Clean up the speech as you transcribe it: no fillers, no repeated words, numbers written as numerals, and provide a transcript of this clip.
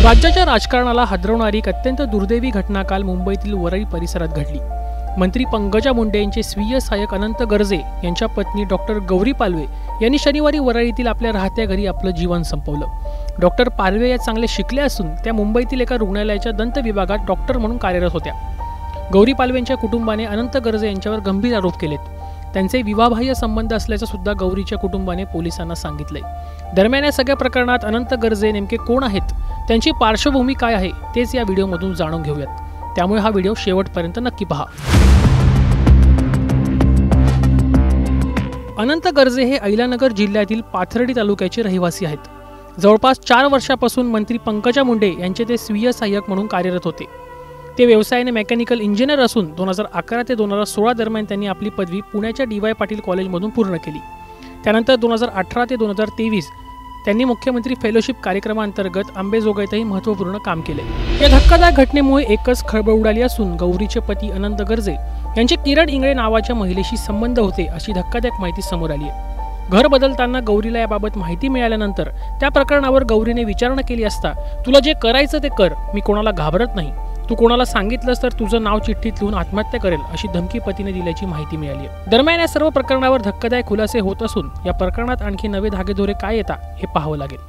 राज्याच्या राजकारणाला हादरवणारी एक अत्यंत दुर्दैवी घटना काल मुंबईतील वरळी परिसरात घडली। मंत्री पंकजा मुंडे यांचे स्वीय सहाय्यक अनंत गर्जे यांच्या पत्नी डॉक्टर गौरी पालवे यांनी शनिवारी वरळीतील आपल्या राहत्या घरी आपलं जीवन संपवलं। डॉक्टर पालवे या चांगले शिकले असून त्या मुंबईतील एका रुग्णालयाच्या दंत विभागात डॉक्टर म्हणून कार्यरत होत्या। गौरी पालवेंच्या कुटुंबाने अनंत गर्जे यांच्यावर गंभीर आरोप केलेत। त्यांचे विवाहबाह्य संबंध असल्याचं सुद्धा गौरीच्या कुटुंबाने पोलिसांना सांगितलंय। दरम्यान या सगळ्या प्रकरणात अनंत गर्जे नेमके कोण आहेत, त्यांची पार्श्वभूमी काय आहे तेच या व्हिडिओमधून जाणून घेऊयात। त्यामुळे हा व्हिडिओ शेवटपर्यंत नक्की पहा। अनंत गर्जे हे अहिल्यानगर जिल्ह्यातील पाथर्डी तालुक्याचे रहिवासी आहेत। जवळपास 4 वर्षापासून मंत्री पंकजा मुंडे यांचे ते स्वीय सहाय्यक म्हणून कार्यरत होते। ते व्यवसायाने मेकॅनिकल इंजिनियर असून 2011 ते 2016 दरम्यान त्यांनी आपली पदवी पुण्याच्या डी.वाय. पाटील कॉलेजमधून पूर्ण केली। त्यानंतर 2018 ते 2023 त्यांनी मुख्यमंत्री फेलोशिप कार्यक्रमांतर्गत अंबेजोगाईतही महत्त्वपूर्ण काम केले। या धक्कादायक घटनेमुळे एकच खळबळ उडाली असून गौरीचे पती अनंत गर्जे यांचे किरण इंगळे नावाच्या महिलेशी संबंध होते अशी धक्कादायक माहिती समोर आली आहे। घर बदलताना गौरीला याबाबत माहिती मिळाल्यानंतर त्या प्रकरणावर गौरीने विचारणा केली असता तुला जे करायचं ते कर, मी कोणाला घाबरत नाही, तू कोणाला सांगितलंस तर तुझं नाव चिठ्ठीत लिहून आत्महत्या करेल अशी धमकी पतीने दिल्याची माहिती मिळाली आहे। दरम्यान या सर्व प्रकरणावर धक्कादायक खुलासे होत असून या प्रकरणात आणखी नवे धागेदोरे काय येतात हे पाहावं लागेल।